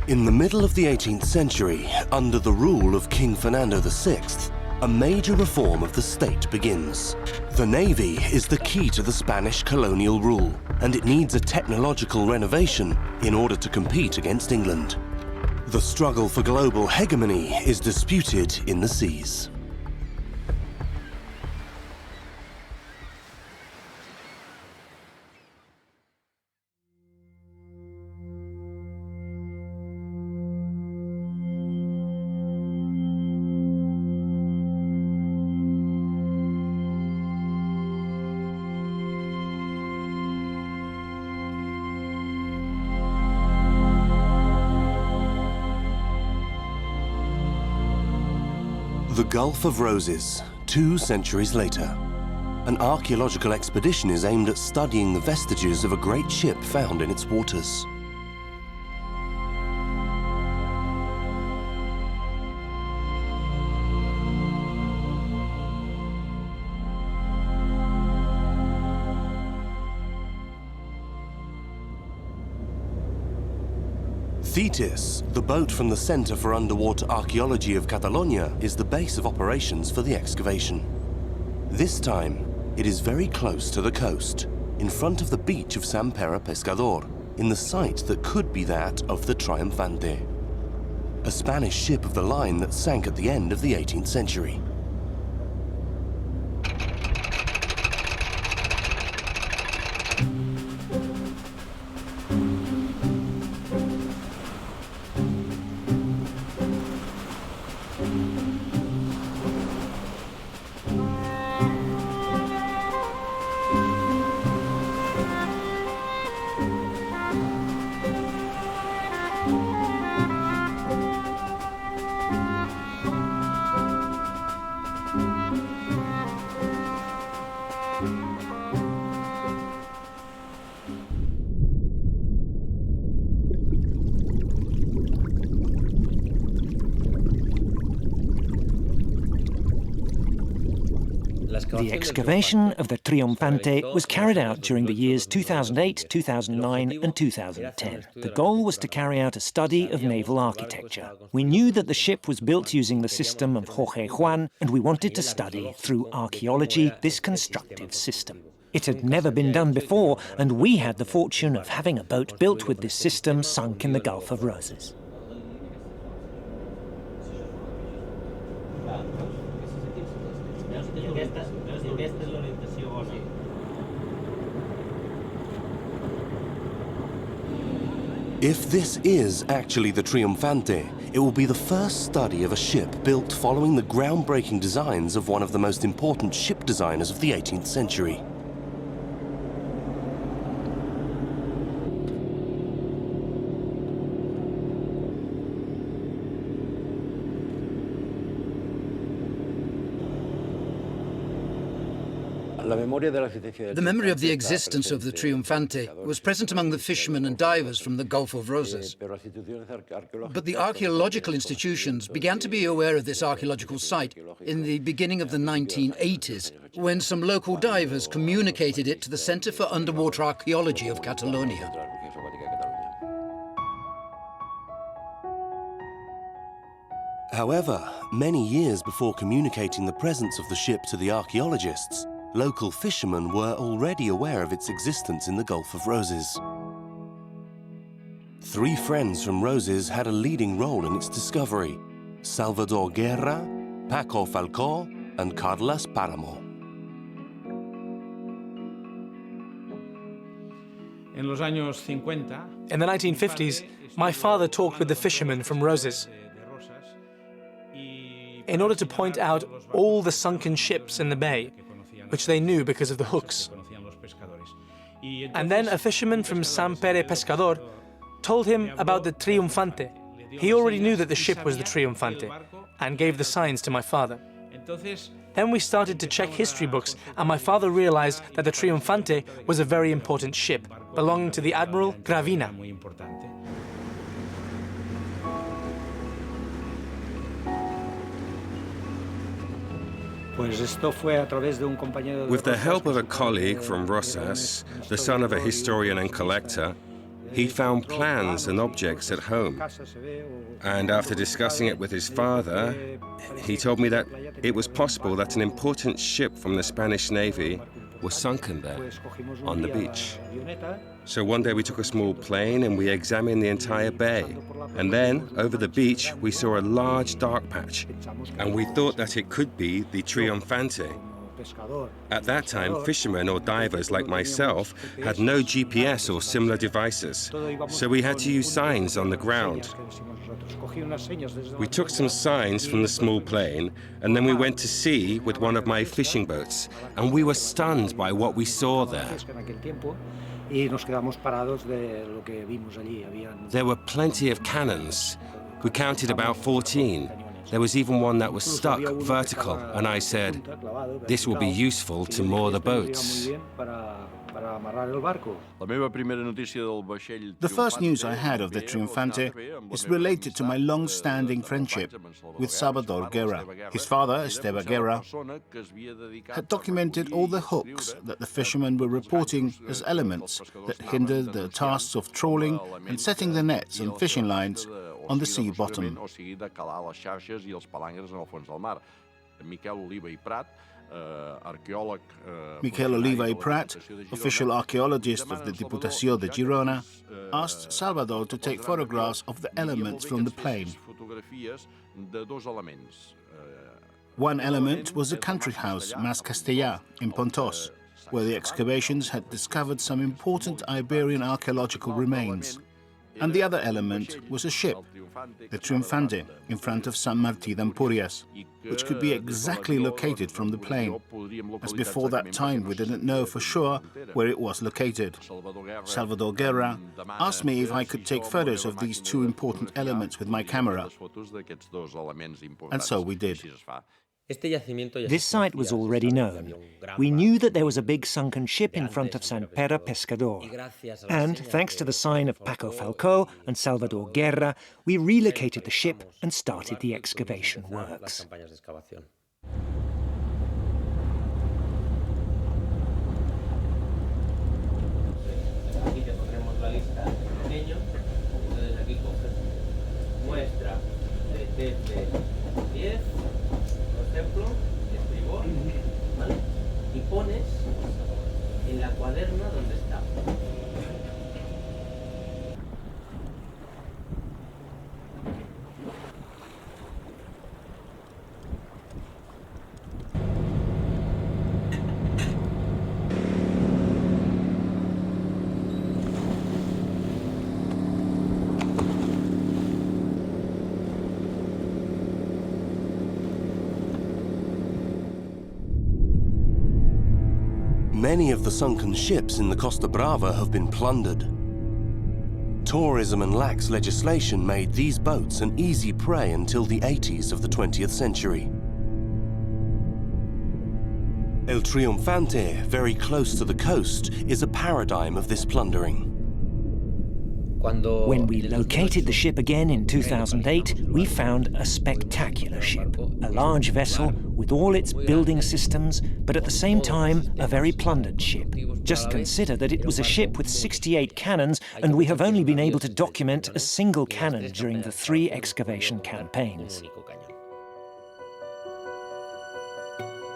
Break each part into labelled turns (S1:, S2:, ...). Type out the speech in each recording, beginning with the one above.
S1: In the middle of the 18th century, under the rule of King Fernando VI, a major reform of the state begins. The Navy is the key to the Spanish colonial rule, and it needs a technological renovation in order to compete against England. The struggle for global hegemony is disputed in the seas. The Gulf of Roses, 2 centuries later. An archaeological expedition is aimed at studying the vestiges of a great ship found in its waters. Thetis, the boat from the Center for Underwater Archaeology of Catalonia, is the base of operations for the excavation. This time, it is very close to the coast, in front of the beach of San Parr Pescador, in the site that could be that of the Triunfante, a Spanish ship of the line that sank at the end of the 18th century.
S2: The excavation of the Triunfante was carried out during the years 2008, 2009 and 2010. The goal was to carry out a study of naval architecture. We knew that the ship was built using the system of Jorge Juan, and we wanted to study, through archaeology, this constructive system. It had never been done before, and we had the fortune of having a boat built with this system sunk in the Gulf of Roses.
S1: If this is actually the Triunfante, it will be the first study of a ship built following the groundbreaking designs of one of the most important ship designers of the 18th century.
S3: The memory of the existence of the Triunfante was present among the fishermen and divers from the Gulf of Roses. But the archaeological institutions began to be aware of this archaeological site in the beginning of the 1980s, when some local divers communicated it to the Center for Underwater Archaeology of Catalonia.
S1: However, many years before communicating the presence of the ship to the archaeologists, local fishermen were already aware of its existence in the Gulf of Roses. 3 friends from Roses had a leading role in its discovery: Salvador Guerra, Paco Falcó, and Carlos Páramo.
S4: In the 1950s, my father talked with the fishermen from Roses in order to point out all the sunken ships in the bay, which they knew because of the hooks. And then a fisherman from San Parr Pescador told him about the Triunfante. He already knew that the ship was the Triunfante and gave the signs to my father. Then we started to check history books, and my father realized that the Triunfante was a very important ship, belonging to the Admiral Gravina.
S5: With the help of a colleague from Rosas, the son of a historian and collector, He found plans and objects at home. And after discussing it with his father, he told me that it was possible that an important ship from the Spanish Navy was sunken there on the beach. So one day we took a small plane and we examined the entire bay. And then, over the beach, we saw a large dark patch. And we thought that it could be the Triunfante. At that time, fishermen or divers like myself had no GPS or similar devices, so we had to use signs on the ground. We took some signs from the small plane, and then we went to sea with one of my fishing boats, and we were stunned by what we saw there. There were plenty of cannons. We counted about 14. There was even one that was stuck vertical, and I said, "This will be useful to moor the boats."
S6: The first news I had of the Triunfante is related to my long-standing friendship with Salvador Guerra. His father, Esteban Guerra, had documented all the hooks that the fishermen were reporting as elements that hindered the tasks of trawling and setting the nets and fishing lines on the sea bottom. Miquel Oliva y Prat, official archaeologist of the Diputació de Girona, asked Salvador to take photographs of the elements from the plane. One element was a country house, Mas Castellà, in Pontos, where the excavations had discovered some important Iberian archaeological remains. And the other element was a ship, the Triunfante, in front of Sant Martí d'Empúries, which could be exactly located from the plane, as before that time we didn't know for sure where it was located. Salvador Guerra asked me if I could take photos of these two important elements with my camera, and so we did.
S2: This site was already known. We knew that there was a big sunken ship in front of Sant Pere Pescador. And, thanks to the sign of Paco Falcó and Salvador Guerra, we relocated the ship and started the excavation works.
S7: Y pones en la cuaderna donde está.
S1: Many of the sunken ships in the Costa Brava have been plundered. Tourism and lax legislation made these boats an easy prey until the 80s of the 20th century. El Triunfante, very close to the coast, is a paradigm of this plundering.
S2: When we located the ship again in 2008, we found a spectacular ship, a large vessel with all its building systems, but at the same time a very plundered ship. Just consider that it was a ship with 68 cannons, and we have only been able to document a single cannon during the 3 excavation campaigns.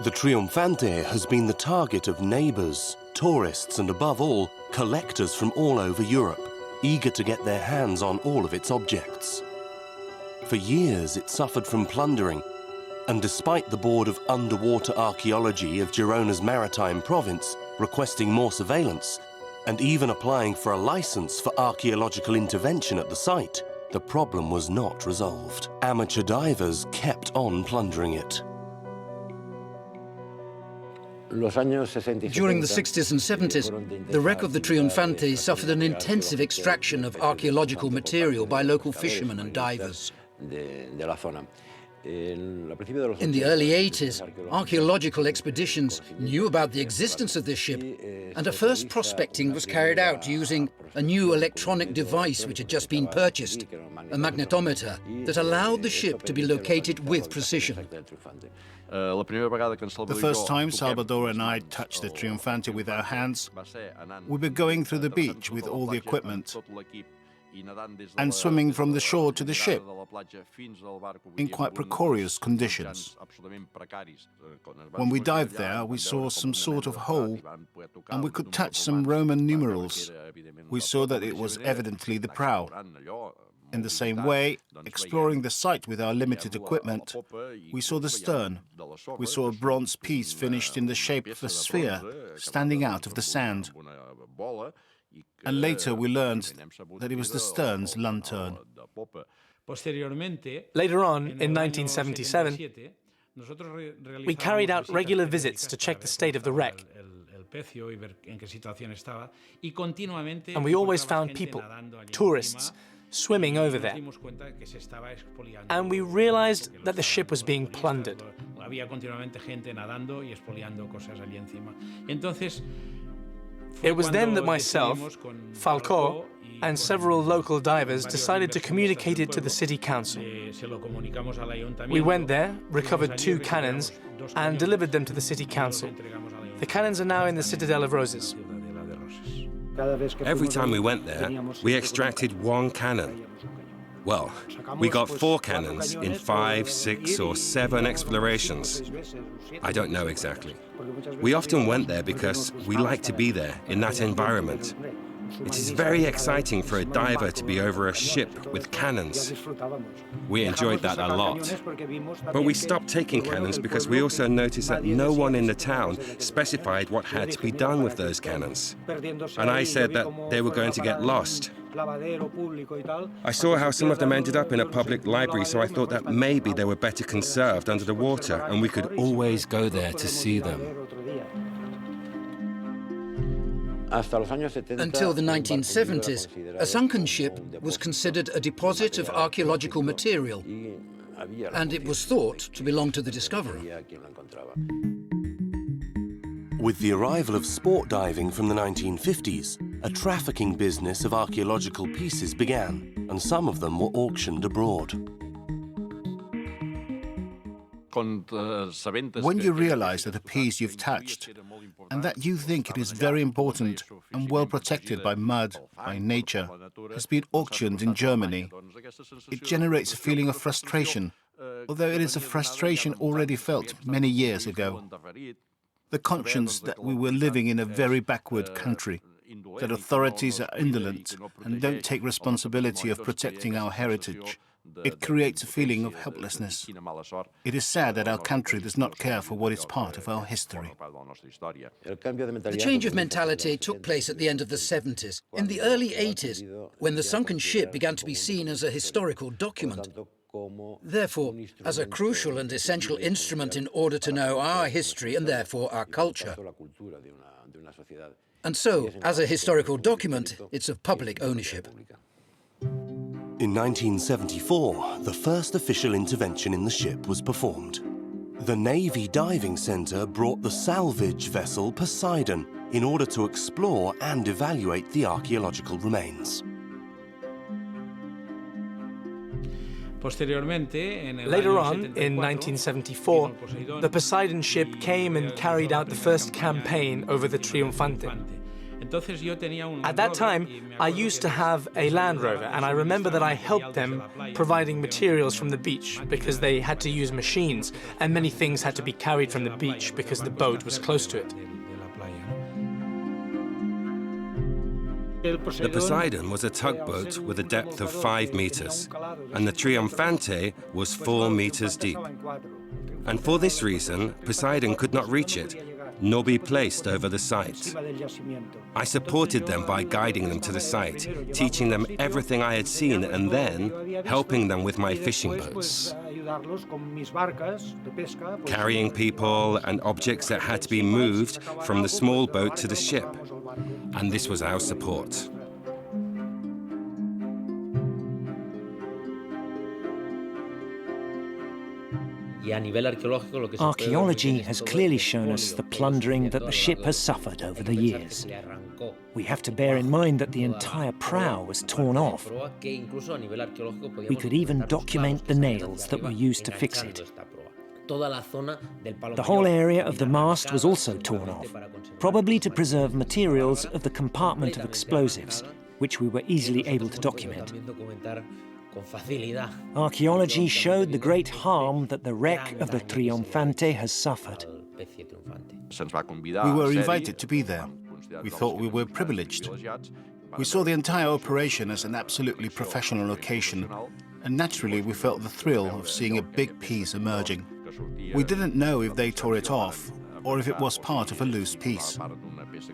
S1: The Triunfante has been the target of neighbours, tourists and above all, collectors from all over Europe, eager to get their hands on all of its objects. For years it suffered from plundering, and despite the Board of Underwater Archaeology of Girona's Maritime Province requesting more surveillance, and even applying for a license for archaeological intervention at the site, the problem was not resolved. Amateur divers kept on plundering it.
S3: During the 60s and 70s, the wreck of the Triunfante suffered an intensive extraction of archaeological material by local fishermen and divers. In the early 80s, archaeological expeditions knew about the existence of this ship, and a first prospecting was carried out using a new electronic device which had just been purchased, a magnetometer, that allowed the ship to be located with precision.
S6: The first time Salvador and I touched the Triunfante with our hands, we were going through the beach with all the equipment and swimming from the shore to the ship in quite precarious conditions. When we dived there, we saw some sort of hole and we could touch some Roman numerals. We saw that it was evidently the prow. In the same way, exploring the site with our limited equipment, we saw the stern. We saw a bronze piece finished in the shape of a sphere standing out of the sand. And later we learned that it was the stern's lantern.
S4: Later on, in 1977, we carried out regular visits to check the state of the wreck. And we always found people, tourists, swimming over there. And we realized that the ship was being plundered. It was then that myself, Falcó, and several local divers decided to communicate it to the city council. We went there, recovered 2 cannons, and delivered them to the city council. The cannons are now in the Citadel of Roses.
S5: Every time we went there, we extracted 1 cannon. Well, we got 4 cannons in 5, 6, or 7 explorations. I don't know exactly. We often went there because we like to be there in that environment. It is very exciting for a diver to be over a ship with cannons. We enjoyed that a lot. But we stopped taking cannons because we also noticed that no one in the town specified what had to be done with those cannons. And I said that they were going to get lost. I saw how some of them ended up in a public library, so I thought that maybe they were better conserved under the water and we could always go there to see them.
S3: Until the 1970s, a sunken ship was considered a deposit of archaeological material, and it was thought to belong to the discoverer.
S1: With the arrival of sport diving from the 1950s, a trafficking business of archaeological pieces began, and some of them were auctioned abroad.
S6: When you realize that a piece you've touched and that you think it is very important and well protected by mud, by nature, has been auctioned in Germany, it generates a feeling of frustration, although it is a frustration already felt many years ago. The conscience that we were living in a very backward country, that authorities are indolent and don't take responsibility of protecting our heritage. It creates a feeling of helplessness. It is sad that our country does not care for what is part of our history.
S3: The change of mentality took place at the end of the 70s. In the early 80s, when the sunken ship began to be seen as a historical document, therefore as a crucial and essential instrument in order to know our history and therefore our culture. And so, as a historical document, it's of public ownership.
S1: In 1974, the first official intervention in the ship was performed. The Navy Diving Center brought the salvage vessel Poseidon in order to explore and evaluate the archaeological remains.
S4: Later on, in 1974, the Poseidon ship came and carried out the first campaign over the Triunfante. At that time, I used to have a Land Rover, and I remember that I helped them providing materials from the beach because they had to use machines, and many things had to be carried from the beach because the boat was close to it.
S5: The Poseidon was a tugboat with a depth of 5 meters, and the Triunfante was 4 meters deep. And for this reason, Poseidon could not reach it, nor be placed over the site. I supported them by guiding them to the site, teaching them everything I had seen, and then helping them with my fishing boats, carrying people and objects that had to be moved from the small boat to the ship. And this was our support.
S2: Archaeology has clearly shown us the plundering that the ship has suffered over the years. We have to bear in mind that the entire prow was torn off. We could even document the nails that were used to fix it. The whole area of the mast was also torn off, probably to preserve materials of the compartment of explosives, which we were easily able to document. Archaeology showed the great harm that the wreck of the Triunfante has suffered.
S6: We were invited to be there. We thought we were privileged. We saw the entire operation as an absolutely professional occasion, and naturally we felt the thrill of seeing a big piece emerging. We didn't know if they tore it off or if it was part of a loose piece.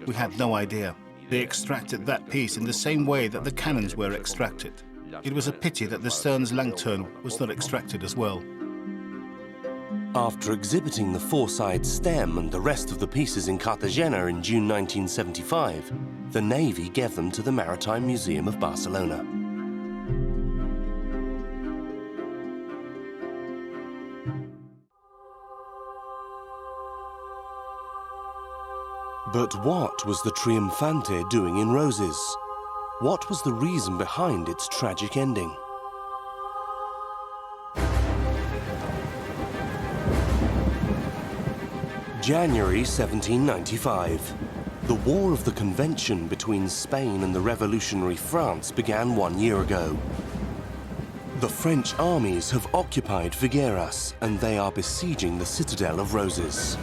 S6: We had no idea. They extracted that piece in the same way that the cannons were extracted. It was a pity that the stern's lantern was not extracted as well.
S1: After exhibiting the foreside stem and the rest of the pieces in Cartagena in June 1975, the Navy gave them to the Maritime Museum of Barcelona. But what was the Triunfante doing in Roses? What was the reason behind its tragic ending? January 1795. The War of the Convention between Spain and the revolutionary France began 1 year ago. The French armies have occupied Figueras and they are besieging the citadel of Roses.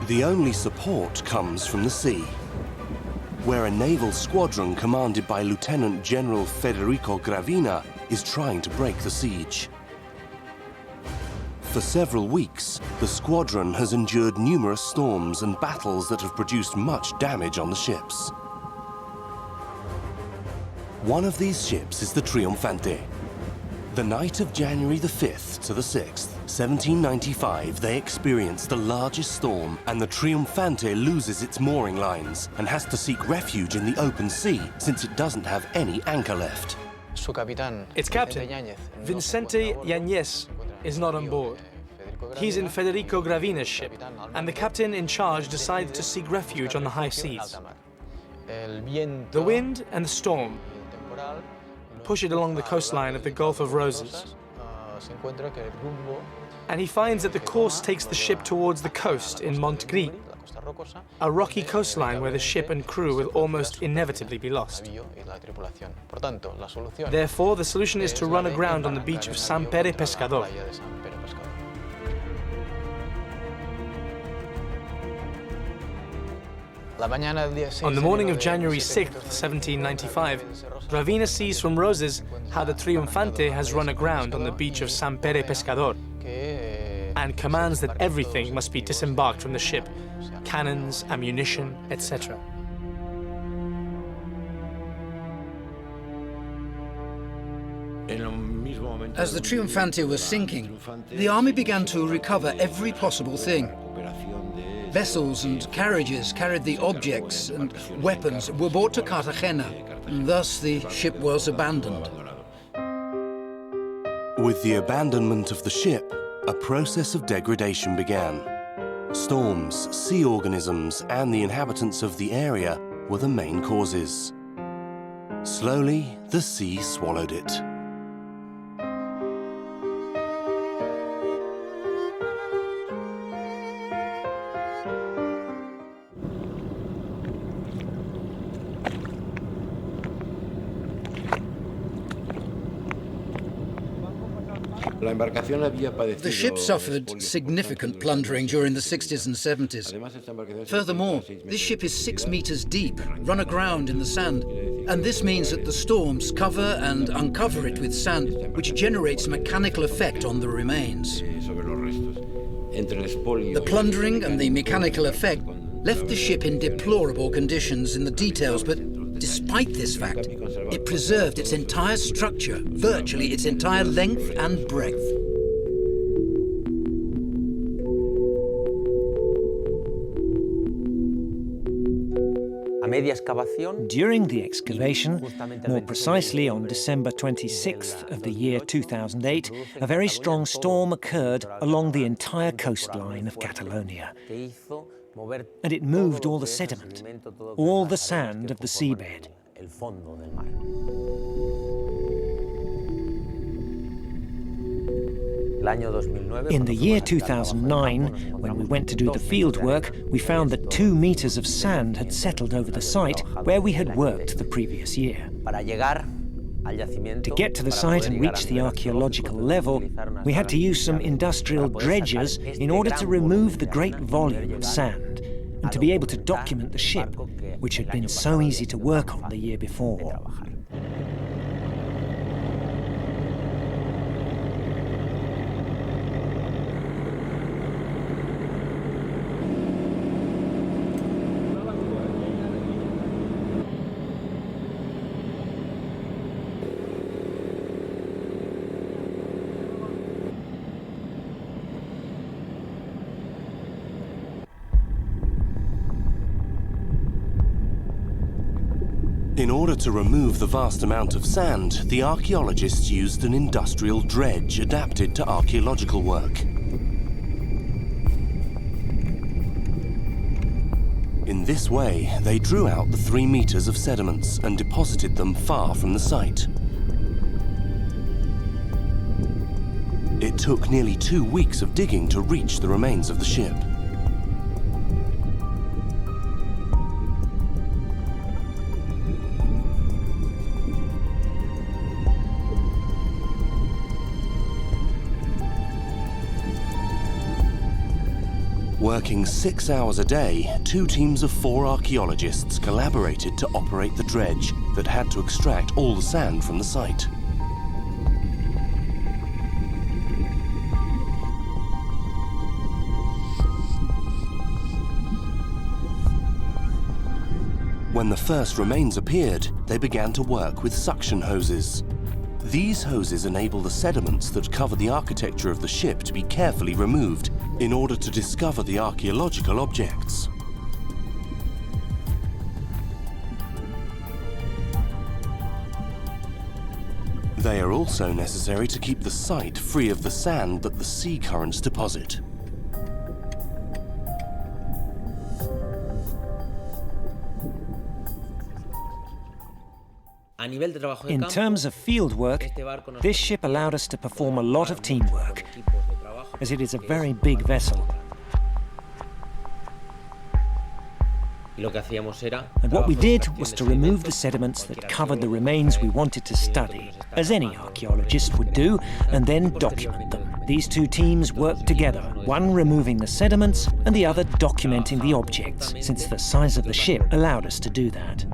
S1: The only support comes from the sea, where a naval squadron commanded by Lieutenant General Federico Gravina is trying to break the siege. For several weeks, the squadron has endured numerous storms and battles that have produced much damage on the ships. One of these ships is the Triunfante. The night of January the 5th to the 6th, 1795, they experience the largest storm, and the Triunfante loses its mooring lines and has to seek refuge in the open sea since it doesn't have any anchor left.
S4: Its captain, Vicente Yañez, is not on board. He's in Federico Gravina's ship, and the captain in charge decides to seek refuge on the high seas. The wind and the storm push it along the coastline of the Gulf of Roses, and he finds that the course takes the ship towards the coast in Montgrí, a rocky coastline where the ship and crew will almost inevitably be lost. Therefore, the solution is to run aground on the beach of San Pere Pescador. On the morning of January 6, 1795, Gravina sees from Roses how the Triunfante has run aground on the beach of San Pere Pescador and commands that everything must be disembarked from the ship, cannons, ammunition, etc.
S3: As the Triunfante was sinking, the army began to recover every possible thing. Vessels and carriages carried the objects and weapons were brought to Cartagena, and thus the ship was abandoned.
S1: With the abandonment of the ship, a process of degradation began. Storms, sea organisms, and the inhabitants of the area were the main causes. Slowly, the sea swallowed it.
S3: The ship suffered significant plundering during the 60s and 70s. Furthermore, this ship is 6 meters deep, run aground in the sand, and this means that the storms cover and uncover it with sand, which generates a mechanical effect on the remains. The plundering and the mechanical effect left the ship in deplorable conditions in the details, but despite this fact, it preserved its entire structure, virtually its entire length and breadth.
S2: During the excavation, more precisely on December 26th of the year 2008, a very strong storm occurred along the entire coastline of Catalonia. And it moved all the sediment, all the sand of the seabed. In the year 2009, when we went to do the field work, we found that 2 meters of sand had settled over the site where we had worked the previous year. To get to the site and reach the archaeological level, we had to use some industrial dredgers in order to remove the great volume of sand and to be able to document the ship, which had been so easy to work on the year before.
S1: In order to remove the vast amount of sand, the archaeologists used an industrial dredge adapted to archaeological work. In this way, they drew out the 3 meters of sediments and deposited them far from the site. It took nearly 2 weeks of digging to reach the remains of the ship. Working 6 hours a day, 2 teams of 4 archaeologists collaborated to operate the dredge that had to extract all the sand from the site. When the first remains appeared, they began to work with suction hoses. These hoses enable the sediments that cover the architecture of the ship to be carefully removed in order to discover the archaeological objects. They are also necessary to keep the site free of the sand that the sea currents deposit.
S2: In terms of field work, this ship allowed us to perform a lot of teamwork, as it is a very big vessel. And what we did was to remove the sediments that covered the remains we wanted to study, as any archaeologist would do, and then document them. These 2 teams worked together, one removing the sediments and the other documenting the objects, since the size of the ship allowed us to do that.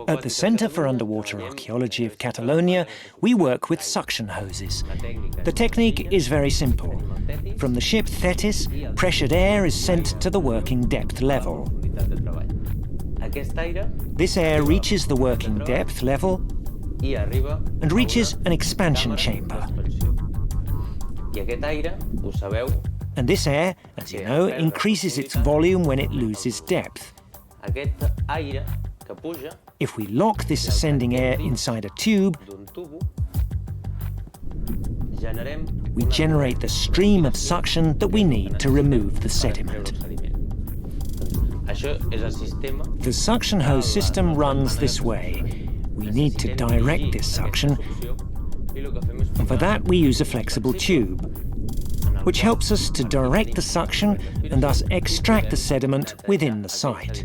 S2: At the Centre for Underwater Archaeology of Catalonia, we work with suction hoses. The technique is very simple. From the ship Thetis, pressured air is sent to the working depth level. This air reaches the working depth level and reaches an expansion chamber. And this air, as you know, increases its volume when it loses depth. If we lock this ascending air inside a tube, we generate the stream of suction that we need to remove the sediment. The suction hose system runs this way. We need to direct this suction, and for that we use a flexible tube, which helps us to direct the suction and thus extract the sediment within the site.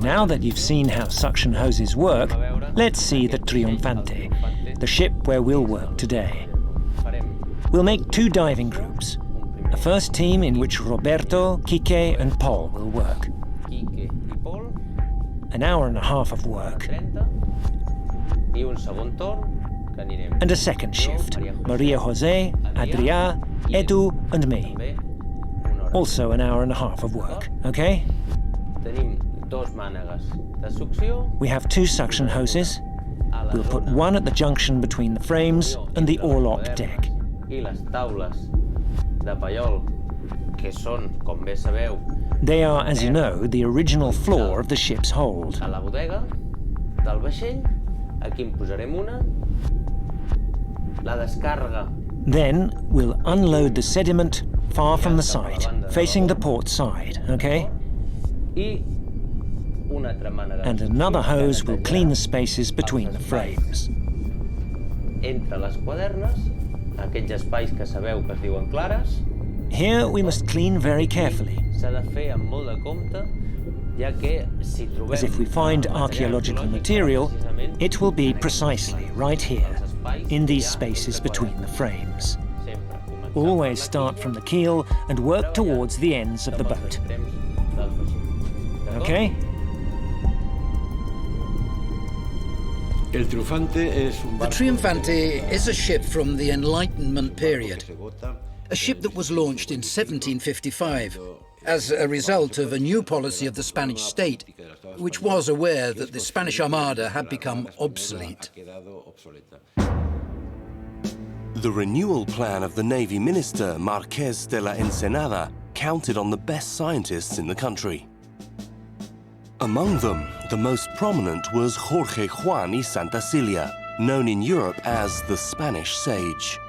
S2: Now that you've seen how suction hoses work, let's see the Triunfante, the ship where we'll work today. we'll make 2 diving groups. A first team in which Roberto, Quique and Paul will work. An hour and a half of work. And a second shift. Maria Jose, Adrià, Edu and me. Also an hour and a half of work, okay? We have 2 suction hoses. We'll put one at the junction between the frames and the orlop deck. They are, as you know, the original floor of the ship's hold. Then we'll unload the sediment far from the site, facing the port side, okay? And another hose will clean the spaces between the frames. Here we must clean very carefully, as if we find archaeological material, it will be precisely right here, in these spaces between the frames. Always start from the keel and work towards the ends of the boat. Okay?
S3: The Triunfante is a ship from the Enlightenment period, a ship that was launched in 1755 as a result of a new policy of the Spanish state, which was aware that the Spanish Armada had become obsolete.
S1: The renewal plan of the Navy Minister, Marqués de la Ensenada, counted on the best scientists in the country. Among them, the most prominent was Jorge Juan y Santacilia, known in Europe as the Spanish Sage.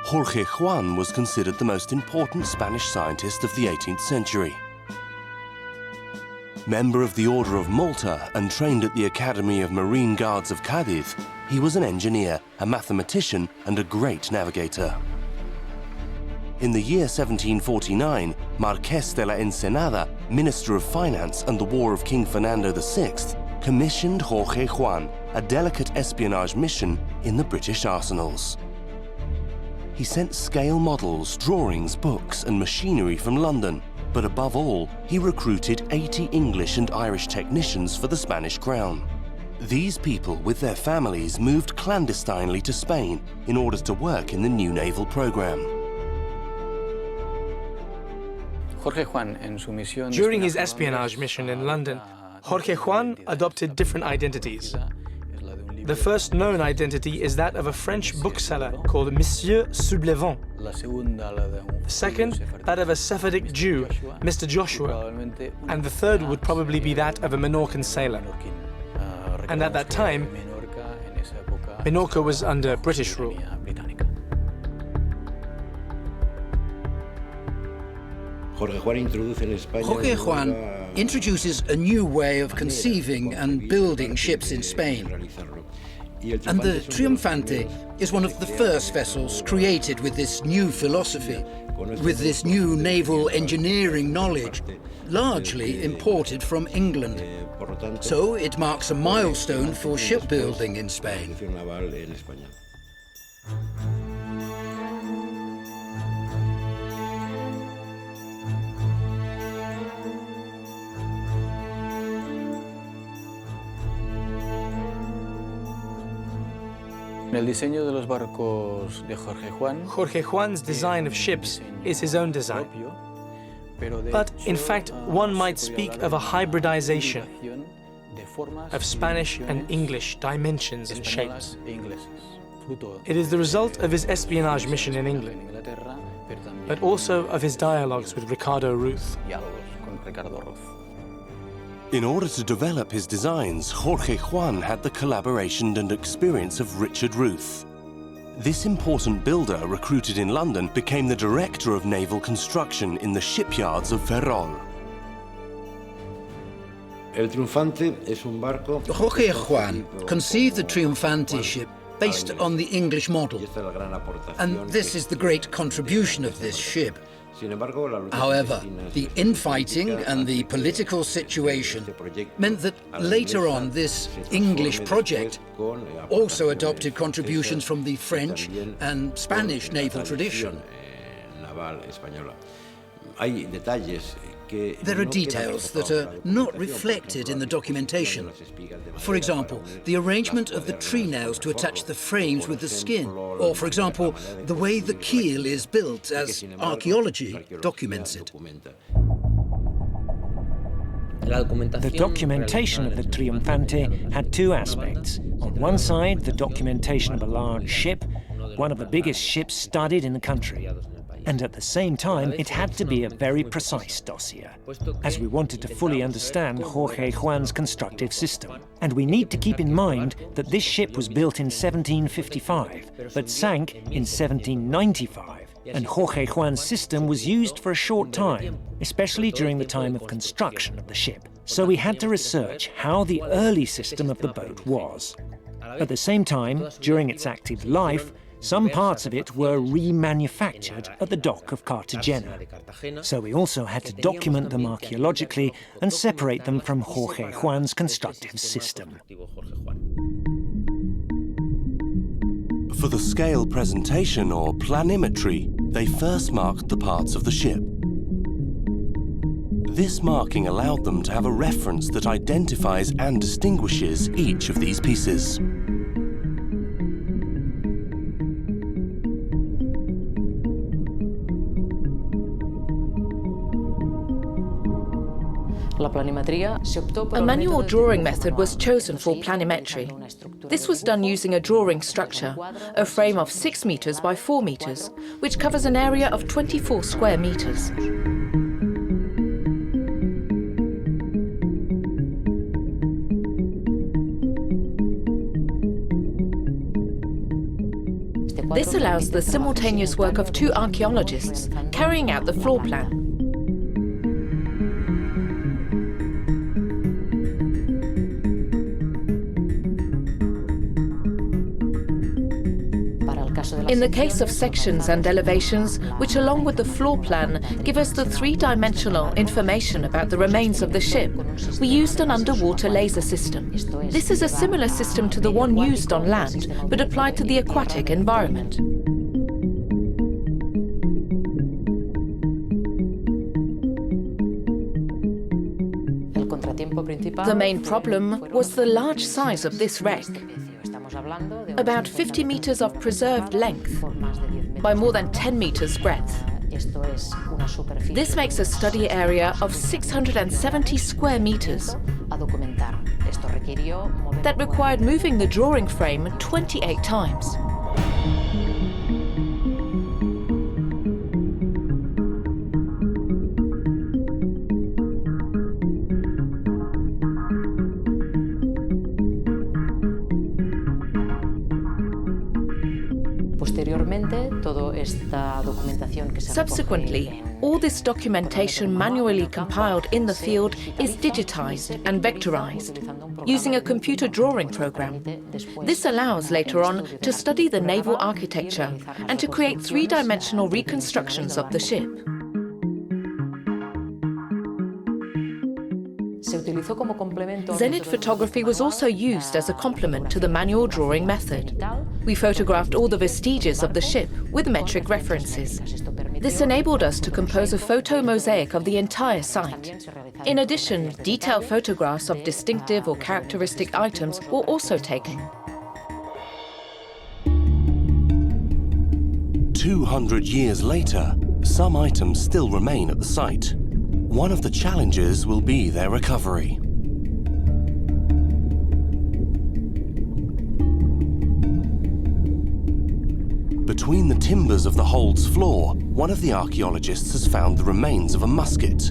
S1: Jorge Juan was considered the most important Spanish scientist of the 18th century. Member of the Order of Malta and trained at the Academy of Marine Guards of Cadiz, he was an engineer, a mathematician, and a great navigator. In the year 1749, Marqués de la Ensenada, Minister of Finance and the War of King Fernando VI, commissioned Jorge Juan a delicate espionage mission in the British arsenals. He sent scale models, drawings, books and machinery from London, but above all, he recruited 80 English and Irish technicians for the Spanish crown. These people, with their families, moved clandestinely to Spain in order to work in the new naval program.
S4: During his espionage mission in London, Jorge Juan adopted different identities. The first known identity is that of a French bookseller called Monsieur Sublevant. The second, that of a Sephardic Jew, Mr. Joshua. And the third would probably be that of a Menorcan sailor. And at that time, Minorca was under British rule.
S3: Jorge Juan introduces a new way of conceiving and building ships in Spain. And the Triunfante is one of the first vessels created with this new philosophy, with this new naval engineering knowledge, largely imported from England. So it marks a milestone for shipbuilding in Spain.
S4: Jorge Juan's design of ships is his own design. But in fact, one might speak of a hybridization of Spanish and English dimensions and shapes. It is the result of his espionage mission in England, but also of his dialogues with Ricardo Ruth.
S1: In order to develop his designs, Jorge Juan had the collaboration and experience of Richard Ruth. This important builder, recruited in London, became the director of naval construction in the shipyards of Ferrol.
S3: Jorge Juan conceived the Triunfante ship based on the English model. And this is the great contribution of this ship. However, the infighting and the political situation meant that later on this English project also adopted contributions from the French and Spanish naval tradition. There are details that are not reflected in the documentation. For example, the arrangement of the tree nails to attach the frames with the skin, or for example, the way the keel is built, as archaeology documents it.
S2: The documentation of the Triunfante had two aspects. On one side, the documentation of a large ship, one of the biggest ships studied in the country. And at the same time, it had to be a very precise dossier, as we wanted to fully understand Jorge Juan's constructive system. And we need to keep in mind that this ship was built in 1755, but sank in 1795. And Jorge Juan's system was used for a short time, especially during the time of construction of the ship. So we had to research how the early system of the boat was. At the same time, during its active life, some parts of it were remanufactured at the dock of Cartagena. So we also had to document them archaeologically and separate them from Jorge Juan's constructive system.
S1: For the scale presentation, or planimetry, they first marked the parts of the ship. This marking allowed them to have a reference that identifies and distinguishes each of these pieces.
S8: A manual drawing method was chosen for planimetry. This was done using a drawing structure, a frame of 6 meters by 4 meters, which covers an area of 24 square meters. This allows the simultaneous work of 2 archaeologists carrying out the floor plan. In the case of sections and elevations, which along with the floor plan give us the 3-dimensional information about the remains of the ship, we used an underwater laser system. This is a similar system to the one used on land, but applied to the aquatic environment. The main problem was the large size of this wreck. About 50 meters of preserved length by more than 10 meters breadth. This makes a study area of 670 square meters. That required moving the drawing frame 28 times. Subsequently, all this documentation manually compiled in the field is digitized and vectorized using a computer drawing program. This allows later on to study the naval architecture and to create 3-dimensional reconstructions of the ship. Zenit photography was also used as a complement to the manual drawing method. We photographed all the vestiges of the ship with metric references. This enabled us to compose a photo mosaic of the entire site. In addition, detailed photographs of distinctive or characteristic items were also taken.
S1: 200 years later, some items still remain at the site. One of the challenges will be their recovery. Between the timbers of the hold's floor, one of the archaeologists has found the remains of a musket.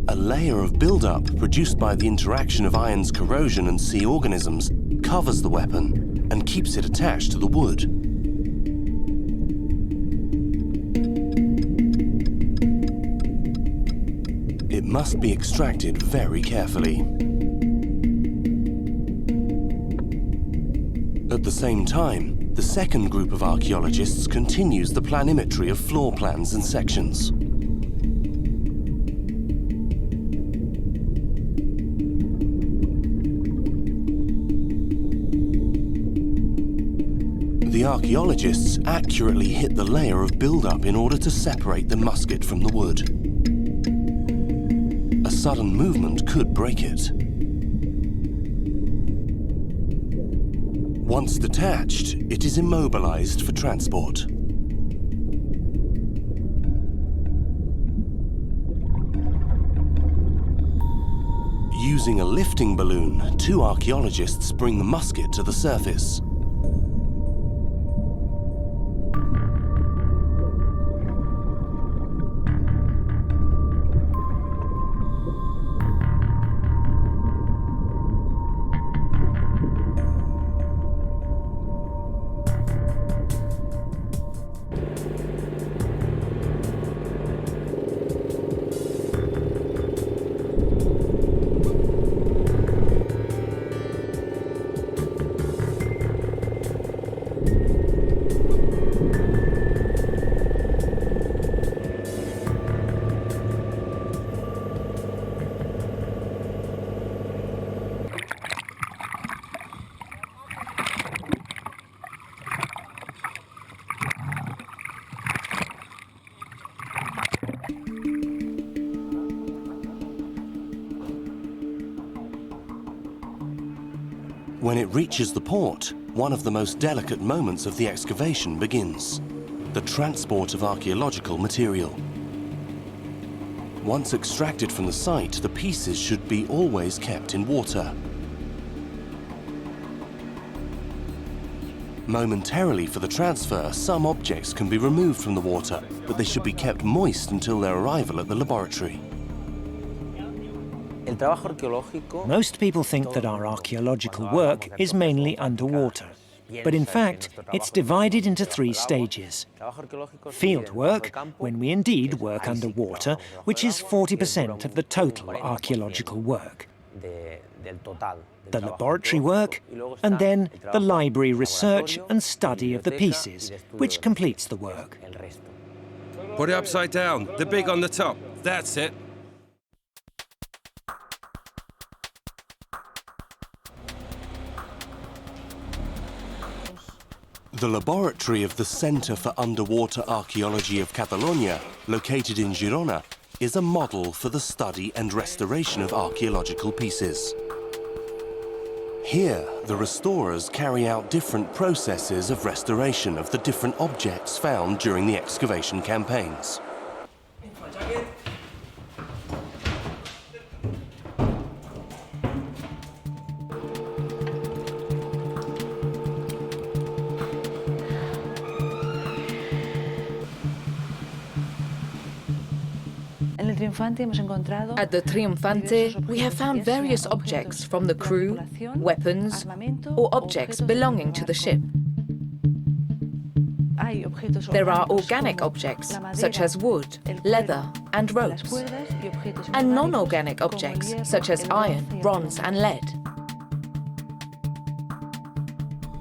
S1: A layer of build-up produced by the interaction of iron's corrosion and sea organisms covers the weapon and keeps it attached to the wood. It must be extracted very carefully. At the same time, the second group of archaeologists continues the planimetry of floor plans and sections. The archaeologists accurately hit the layer of build-up in order to separate the musket from the wood. A sudden movement could break it. Once detached, it is immobilized for transport. Using a lifting balloon, 2 archaeologists bring the musket to the surface. When it reaches the port, one of the most delicate moments of the excavation begins: the transport of archaeological material. Once extracted from the site, the pieces should be always kept in water. Momentarily for the transfer, some objects can be removed from the water, but they should be kept moist until their arrival at the laboratory.
S2: Most people think that our archaeological work is mainly underwater. But in fact, it's divided into 3 stages. Field work, when we indeed work underwater, which is 40% of the total archaeological work. The laboratory work, and then the library research and study of the pieces, which completes the work.
S5: Put it upside down, the big on the top. That's it.
S1: The laboratory of the Centre for Underwater Archaeology of Catalonia, located in Girona, is a model for the study and restoration of archaeological pieces. Here, the restorers carry out different processes of restoration of the different objects found during the excavation campaigns.
S8: At the Triunfante, we have found various objects from the crew, weapons, or objects belonging to the ship. There are organic objects, such as wood, leather, and ropes, and non-organic objects, such as iron, bronze, and lead.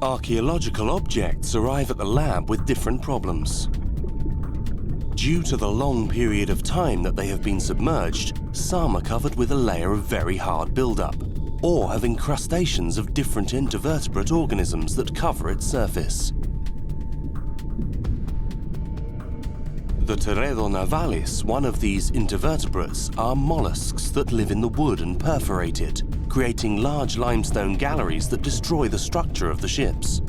S1: Archaeological objects arrive at the lab with different problems. Due to the long period of time that they have been submerged, some are covered with a layer of very hard buildup, or have incrustations of different invertebrate organisms that cover its surface. The Teredo navalis, one of these invertebrates, are mollusks that live in the wood and perforate it, creating large limestone galleries that destroy the structure of the ships.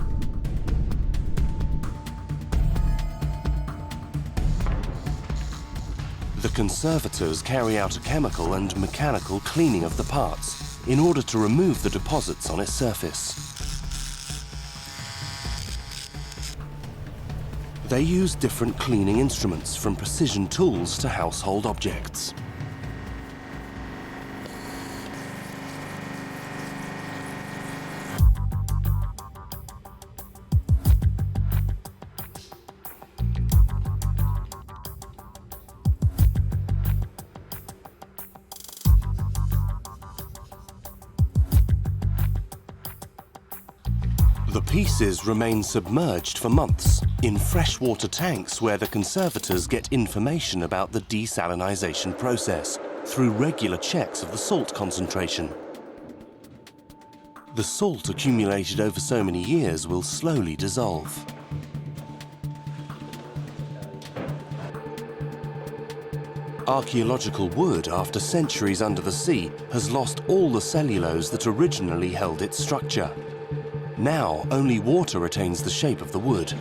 S1: The conservators carry out a chemical and mechanical cleaning of the parts in order to remove the deposits on its surface. They use different cleaning instruments, from precision tools to household objects. The pieces remain submerged for months in freshwater tanks where the conservators get information about the desalinization process through regular checks of the salt concentration. The salt accumulated over so many years will slowly dissolve. Archaeological wood, after centuries under the sea, has lost all the cellulose that originally held its structure. Now, only water retains the shape of the wood.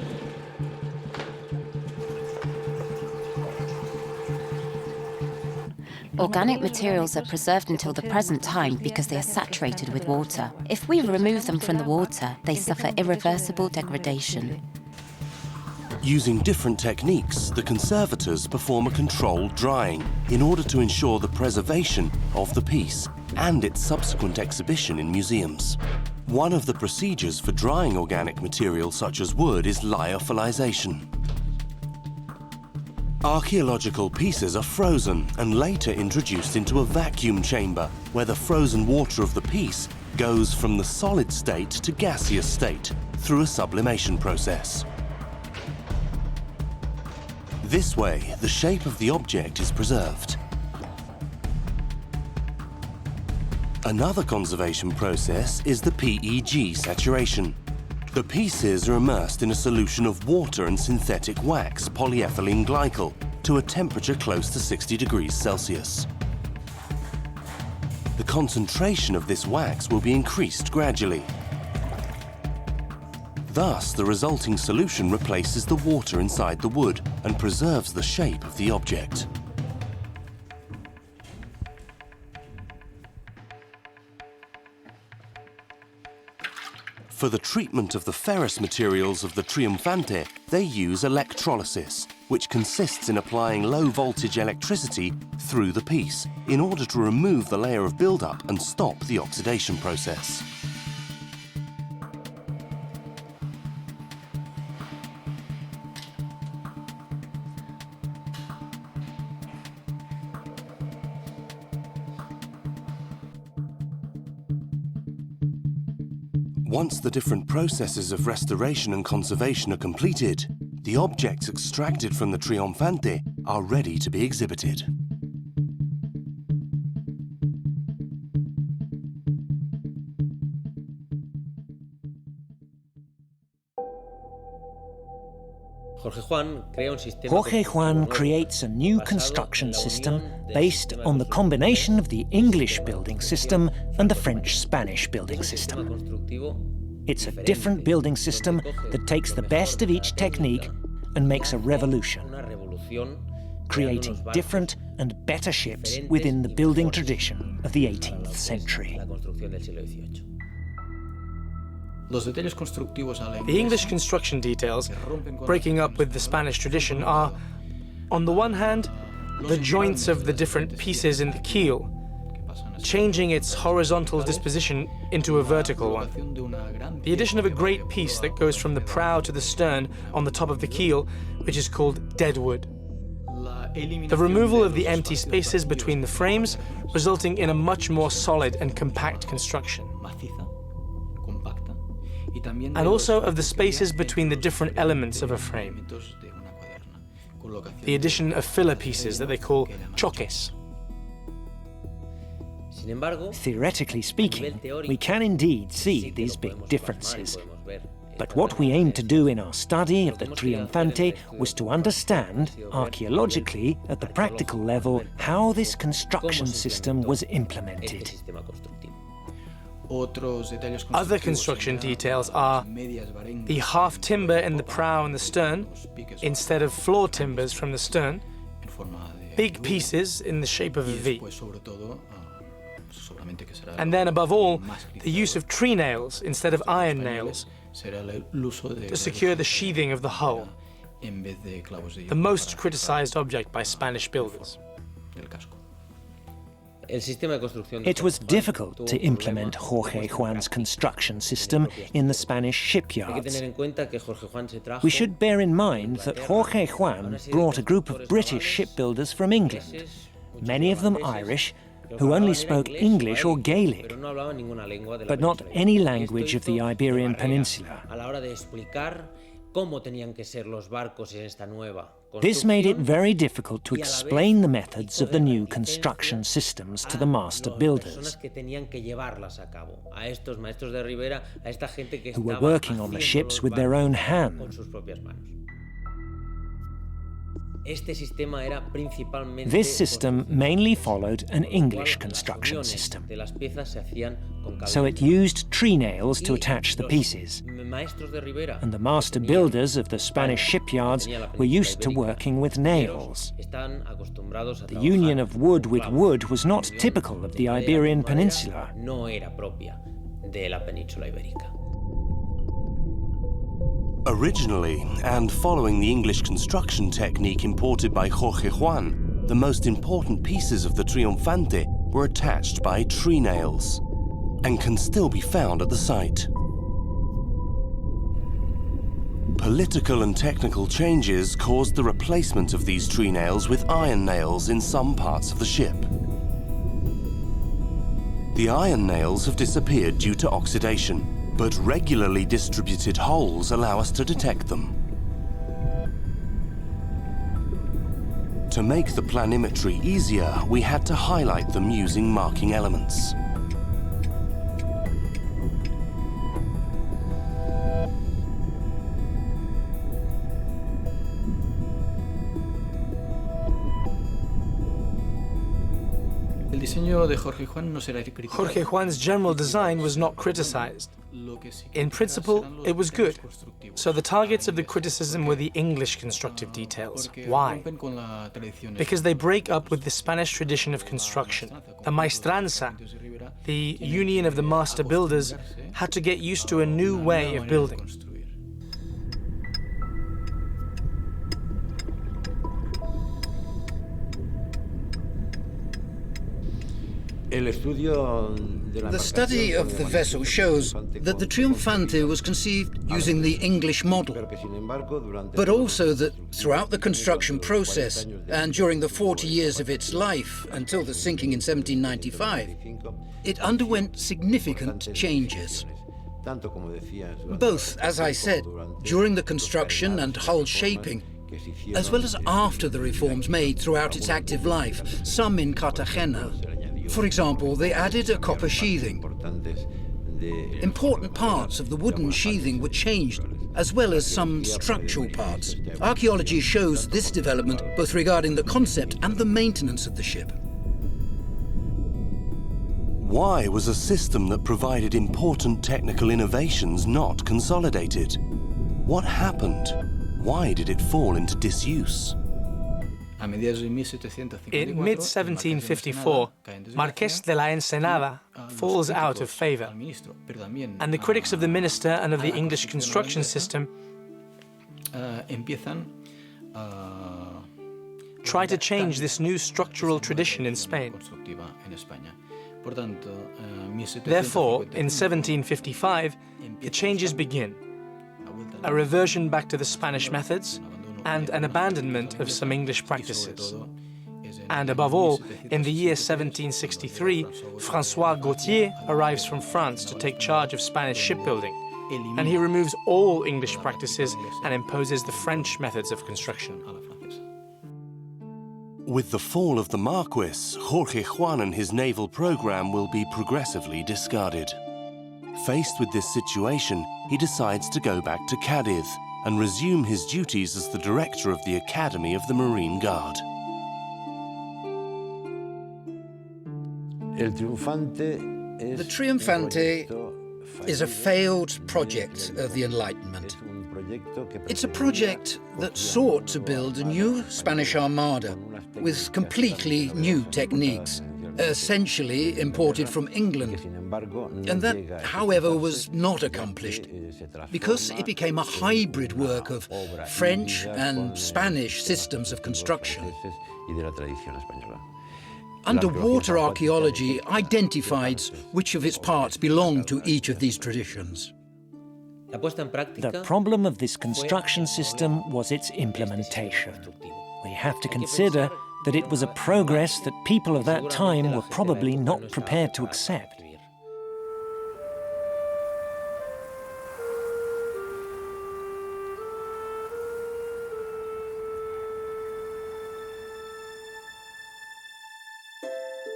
S9: Organic materials are preserved until the present time because they are saturated with water. If we remove them from the water, they suffer irreversible degradation.
S1: Using different techniques, the conservators perform a controlled drying in order to ensure the preservation of the piece and its subsequent exhibition in museums. One of the procedures for drying organic material such as wood is lyophilization. Archaeological pieces are frozen and later introduced into a vacuum chamber where the frozen water of the piece goes from the solid state to gaseous state through a sublimation process. This way, the shape of the object is preserved. Another conservation process is the PEG saturation. The pieces are immersed in a solution of water and synthetic wax, polyethylene glycol, to a temperature close to 60 degrees Celsius. The concentration of this wax will be increased gradually. Thus, the resulting solution replaces the water inside the wood and preserves the shape of the object. For the treatment of the ferrous materials of the Triunfante, they use electrolysis, which consists in applying low-voltage electricity through the piece in order to remove the layer of buildup and stop the oxidation process. Once the different processes of restoration and conservation are completed, the objects extracted from the Triunfante are ready to be exhibited.
S2: Jorge Juan creates a new construction system based on the combination of the English building system and the French-Spanish building system. It's a different building system that takes the best of each technique and makes a revolution, creating different and better ships within the building tradition of the 18th century.
S4: The English construction details, breaking up with the Spanish tradition, are, on the one hand, the joints of the different pieces in the keel, changing its horizontal disposition into a vertical one. The addition of a great piece that goes from the prow to the stern on the top of the keel, which is called deadwood. The removal of the empty spaces between the frames, resulting in a much more solid and compact construction. And also of the spaces between the different elements of a frame. The addition of filler pieces that they call choques.
S2: Theoretically speaking, we can indeed see these big differences. But what we aimed to do in our study of the Triunfante was to understand, archaeologically, at the practical level, how this construction system was implemented.
S4: Other construction details are the half timber in the prow and the stern, instead of floor timbers from the stern, big pieces in the shape of a V. And then, above all, the use of tree nails instead of iron nails to secure the sheathing of the hull, the most criticized object by Spanish builders.
S2: It was difficult to implement Jorge Juan's construction system in the Spanish shipyards. We should bear in mind that Jorge Juan brought a group of British shipbuilders from England, many of them Irish, who only spoke English or Gaelic, but not any language of the Iberian Peninsula. This made it very difficult to explain the methods of the new construction systems to the master builders, who were working on the ships with their own hands. This system mainly followed an English construction system. So it used tree nails to attach the pieces. And the master builders of the Spanish shipyards were used to working with nails. The union of wood with wood was not typical of the Iberian Peninsula.
S1: Originally, and following the English construction technique imported by Jorge Juan, the most important pieces of the Triunfante were attached by tree nails and can still be found at the site. Political and technical changes caused the replacement of these tree nails with iron nails in some parts of the ship. The iron nails have disappeared due to oxidation, but regularly distributed holes allow us to detect them. To make the planimetry easier, we had to highlight them using marking elements.
S4: Jorge Juan's general design was not criticized. In principle, it was good. So the targets of the criticism were the English constructive details. Why? Because they break up with the Spanish tradition of construction. The maestranza, the union of the master builders, had to get used to a new way of building.
S3: The study of the vessel shows that the Triunfante was conceived using the English model, but also that throughout the construction process and during the 40 years of its life until the sinking in 1795, it underwent significant changes. Both, as I said, during the construction and hull shaping, as well as after the reforms made throughout its active life, some in Cartagena. For example, they added a copper sheathing. Important parts of the wooden sheathing were changed, as well as some structural parts. Archaeology shows this development both regarding the concept and the maintenance of the ship.
S1: Why was a system that provided important technical innovations not consolidated? What happened? Why did it fall into disuse?
S4: In mid-1754, Marqués de la Ensenada falls out of favor, and the critics of the minister and of the English construction system try to change this new structural tradition in Spain. Therefore, in 1755, the changes begin. A reversion back to the Spanish methods, and an abandonment of some English practices. And above all, in the year 1763, François Gautier arrives from France to take charge of Spanish shipbuilding, and he removes all English practices and imposes the French methods of construction.
S1: With the fall of the Marquis, Jorge Juan and his naval program will be progressively discarded. Faced with this situation, he decides to go back to Cadiz and resume his duties as the director of the Academy of the Marine Guard.
S3: The Triunfante is a failed project of the Enlightenment. It's a project that sought to build a new Spanish armada with completely new techniques, essentially imported from England, and that, however, was not accomplished because it became a hybrid work of French and Spanish systems of construction. Underwater archaeology identified which of its parts belong to each of these traditions.
S2: The problem of this construction system was its implementation. We have to consider that it was a progress that people of that time were probably not prepared to accept.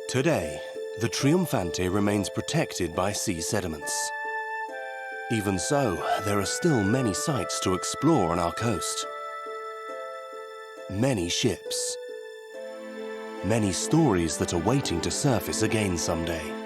S1: Today, the Triunfante remains protected by sea sediments. Even so, there are still many sites to explore on our coast. many ships. Many stories that are waiting to surface again someday.